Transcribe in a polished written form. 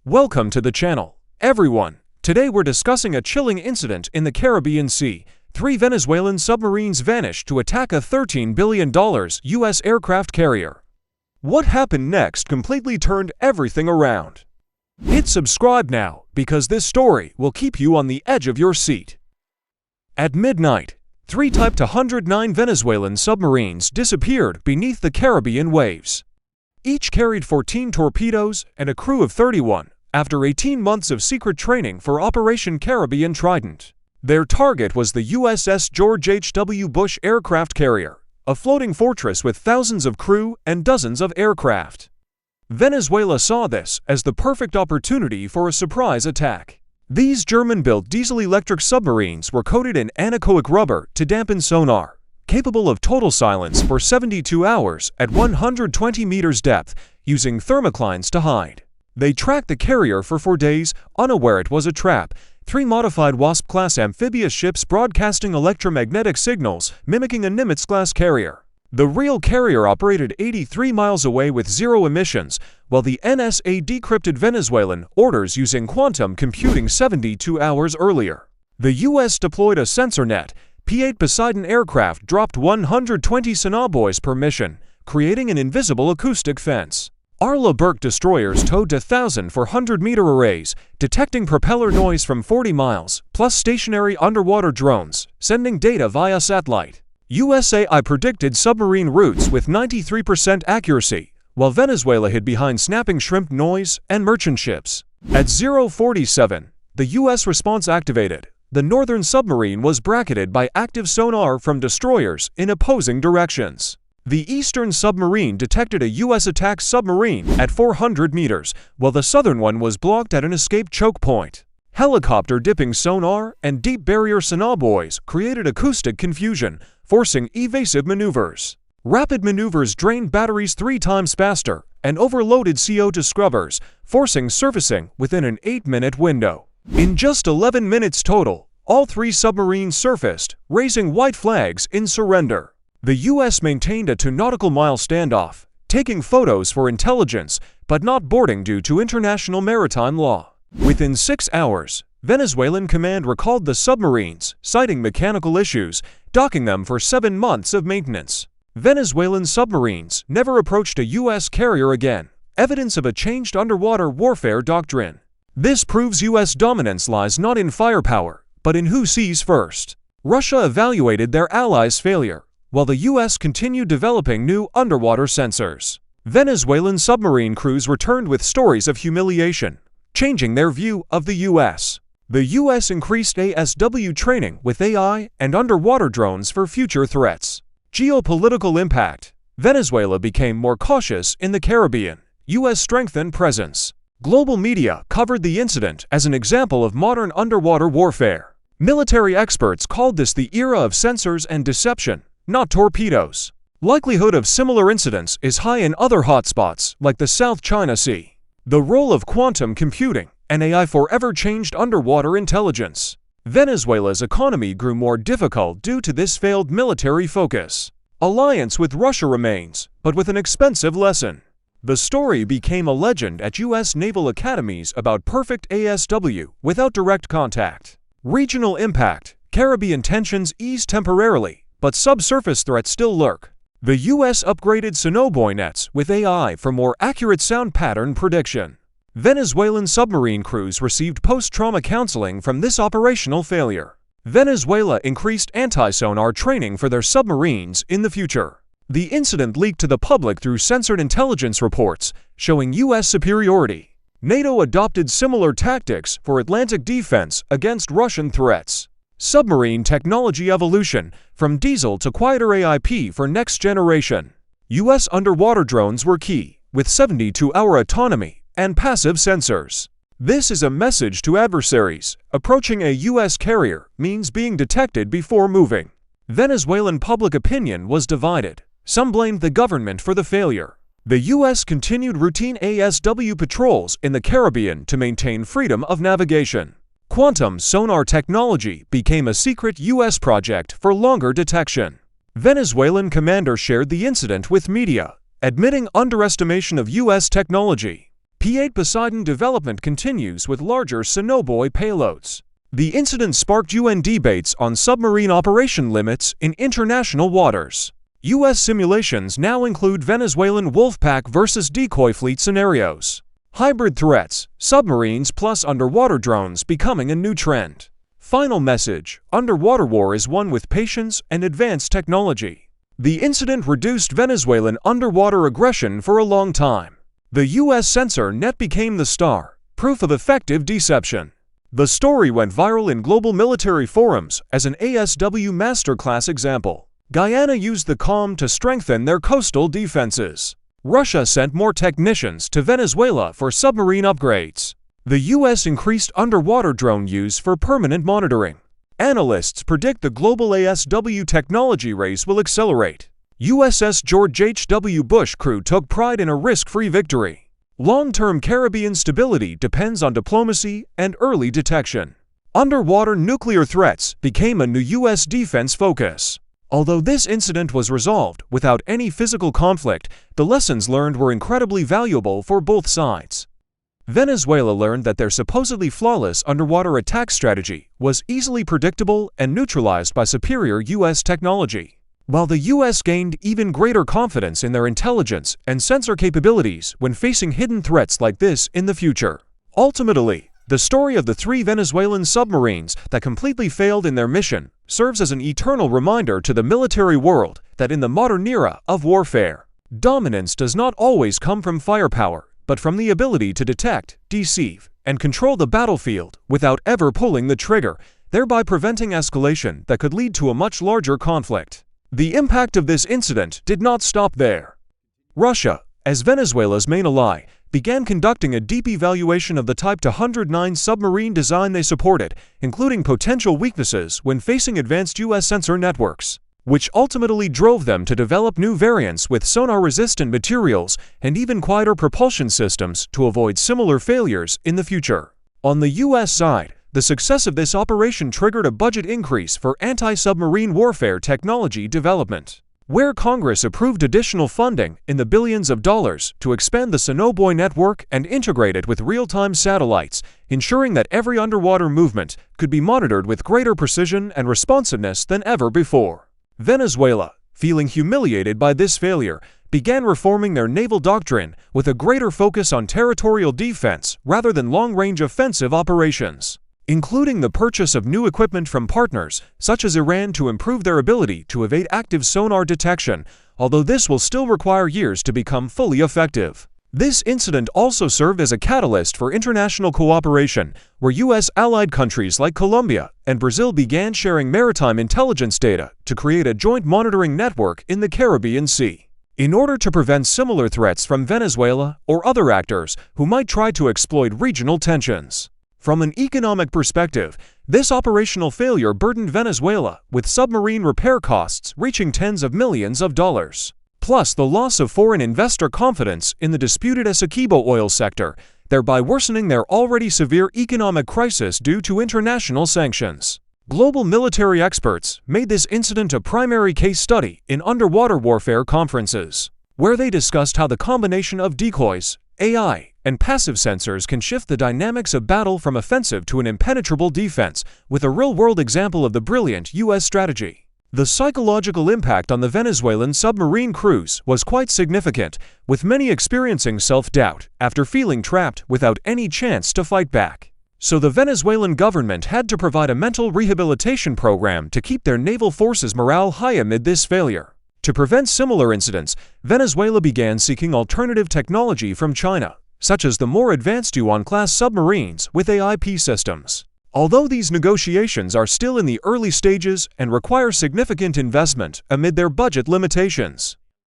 Welcome to the channel, everyone. Today we're discussing a chilling incident in the Caribbean Sea. 3 Venezuelan submarines vanished to attack a $13 billion U.S. aircraft carrier. What happened next completely turned everything around. Hit subscribe now, because this story will keep you on the edge of your seat. At midnight, 3 Type 109 Venezuelan submarines disappeared beneath the Caribbean waves. Each carried 14 torpedoes and a crew of 31, after 18 months of secret training for Operation Caribbean Trident. Their target was the USS George H.W. Bush aircraft carrier, a floating fortress with thousands of crew and dozens of aircraft. Venezuela saw this as the perfect opportunity for a surprise attack. These German-built diesel-electric submarines were coated in anechoic rubber to dampen sonar, capable of total silence for 72 hours at 120 meters depth, using thermoclines to hide. They tracked the carrier for 4 days, unaware it was a trap. 3 modified Wasp-class amphibious ships broadcasting electromagnetic signals, mimicking a Nimitz-class carrier. The real carrier operated 83 miles away with 0 emissions, while the NSA decrypted Venezuelan orders using quantum computing 72 hours earlier. The U.S. deployed a sensor net. P-8 Poseidon aircraft dropped 120 sonobuoys per mission, creating an invisible acoustic fence. Arleigh Burke destroyers towed 1,400-meter arrays, detecting propeller noise from 40 miles, plus stationary underwater drones, sending data via satellite. USAI predicted submarine routes with 93% accuracy, while Venezuela hid behind snapping shrimp noise and merchant ships. At 0:47, the U.S. response activated. The northern submarine was bracketed by active sonar from destroyers in opposing directions. The eastern submarine detected a U.S. attack submarine at 400 meters, while the southern one was blocked at an escape choke point. Helicopter dipping sonar and deep barrier sonobuoys created acoustic confusion, forcing evasive maneuvers. Rapid maneuvers drained batteries 3 times faster and overloaded CO2 scrubbers, forcing surfacing within an 8-minute window. In just 11 minutes total, all 3 submarines surfaced, raising white flags in surrender. The U.S. maintained a 2 nautical mile standoff, taking photos for intelligence, but not boarding due to international maritime law. Within 6 hours, Venezuelan command recalled the submarines, citing mechanical issues, docking them for 7 months of maintenance. Venezuelan submarines never approached a U.S. carrier again, evidence of a changed underwater warfare doctrine. This proves U.S. dominance lies not in firepower, but in who sees first. Russia evaluated their allies' failure, while the U.S. continued developing new underwater sensors. Venezuelan submarine crews returned with stories of humiliation, changing their view of the U.S. The U.S. increased ASW training with AI and underwater drones for future threats. Geopolitical impact. Venezuela became more cautious in the Caribbean. U.S. strengthened presence. Global media covered the incident as an example of modern underwater warfare. Military experts called this the era of sensors and deception, not torpedoes. Likelihood of similar incidents is high in other hotspots like the South China Sea. The role of quantum computing and AI forever changed underwater intelligence. Venezuela's economy grew more difficult due to this failed military focus. Alliance with Russia remains, but with an expensive lesson. The story became a legend at U.S. naval academies about perfect ASW without direct contact. Regional impact. Caribbean tensions eased temporarily, but subsurface threats still lurk. The U.S. upgraded sonobuoy nets with AI for more accurate sound pattern prediction. Venezuelan submarine crews received post-trauma counseling from this operational failure. Venezuela increased anti-sonar training for their submarines in the future. The incident leaked to the public through censored intelligence reports, showing U.S. superiority. NATO adopted similar tactics for Atlantic defense against Russian threats. Submarine technology evolution, from diesel to quieter AIP for next generation. U.S. underwater drones were key, with 72-hour autonomy and passive sensors. This is a message to adversaries. Approaching a U.S. carrier means being detected before moving. Venezuelan public opinion was divided. Some blamed the government for the failure. The U.S. continued routine ASW patrols in the Caribbean to maintain freedom of navigation. Quantum sonar technology became a secret U.S. project for longer detection. Venezuelan commander shared the incident with media, admitting underestimation of U.S. technology. P-8 Poseidon development continues with larger Sonobuoy payloads. The incident sparked UN debates on submarine operation limits in international waters. U.S. simulations now include Venezuelan Wolfpack versus decoy fleet scenarios. Hybrid threats, submarines plus underwater drones becoming a new trend. Final message: underwater war is won with patience and advanced technology. The incident reduced Venezuelan underwater aggression for a long time. The U.S. censor net became the star, proof of effective deception. The story went viral in global military forums as an ASW masterclass example. Guyana used the calm to strengthen their coastal defenses. Russia sent more technicians to Venezuela for submarine upgrades. The U.S. increased underwater drone use for permanent monitoring. Analysts predict the global ASW technology race will accelerate. USS George H.W. Bush crew took pride in a risk-free victory. Long-term Caribbean stability depends on diplomacy and early detection. Underwater nuclear threats became a new U.S. defense focus. Although this incident was resolved without any physical conflict, the lessons learned were incredibly valuable for both sides. Venezuela learned that their supposedly flawless underwater attack strategy was easily predictable and neutralized by superior U.S. technology, while the U.S. gained even greater confidence in their intelligence and sensor capabilities when facing hidden threats like this in the future. Ultimately, the story of the 3 Venezuelan submarines that completely failed in their mission serves as an eternal reminder to the military world that in the modern era of warfare, dominance does not always come from firepower, but from the ability to detect, deceive, and control the battlefield without ever pulling the trigger, thereby preventing escalation that could lead to a much larger conflict. The impact of this incident did not stop there. Russia, as Venezuela's main ally, began conducting a deep evaluation of the Type 209 submarine design they supported, including potential weaknesses when facing advanced U.S. sensor networks, which ultimately drove them to develop new variants with sonar-resistant materials and even quieter propulsion systems to avoid similar failures in the future. On the U.S. side, the success of this operation triggered a budget increase for anti-submarine warfare technology development, where Congress approved additional funding in the billions of dollars to expand the Sonobuoy network and integrate it with real-time satellites, ensuring that every underwater movement could be monitored with greater precision and responsiveness than ever before. Venezuela, feeling humiliated by this failure, began reforming their naval doctrine with a greater focus on territorial defense rather than long-range offensive operations, including the purchase of new equipment from partners such as Iran to improve their ability to evade active sonar detection, although this will still require years to become fully effective. This incident also served as a catalyst for international cooperation, where U.S. allied countries like Colombia and Brazil began sharing maritime intelligence data to create a joint monitoring network in the Caribbean Sea, in order to prevent similar threats from Venezuela or other actors who might try to exploit regional tensions. From an economic perspective, this operational failure burdened Venezuela with submarine repair costs reaching tens of millions of dollars, plus the loss of foreign investor confidence in the disputed Essequibo oil sector, thereby worsening their already severe economic crisis due to international sanctions. Global military experts made this incident a primary case study in underwater warfare conferences, where they discussed how the combination of decoys, AI, and passive sensors can shift the dynamics of battle from offensive to an impenetrable defense, with a real-world example of the brilliant U.S. strategy. The psychological impact on the Venezuelan submarine crews was quite significant, with many experiencing self-doubt after feeling trapped without any chance to fight back. So the Venezuelan government had to provide a mental rehabilitation program to keep their naval forces' morale high amid this failure. To prevent similar incidents, Venezuela began seeking alternative technology from China, such as the more advanced Yuan-class submarines with AIP systems. Although these negotiations are still in the early stages and require significant investment amid their budget limitations,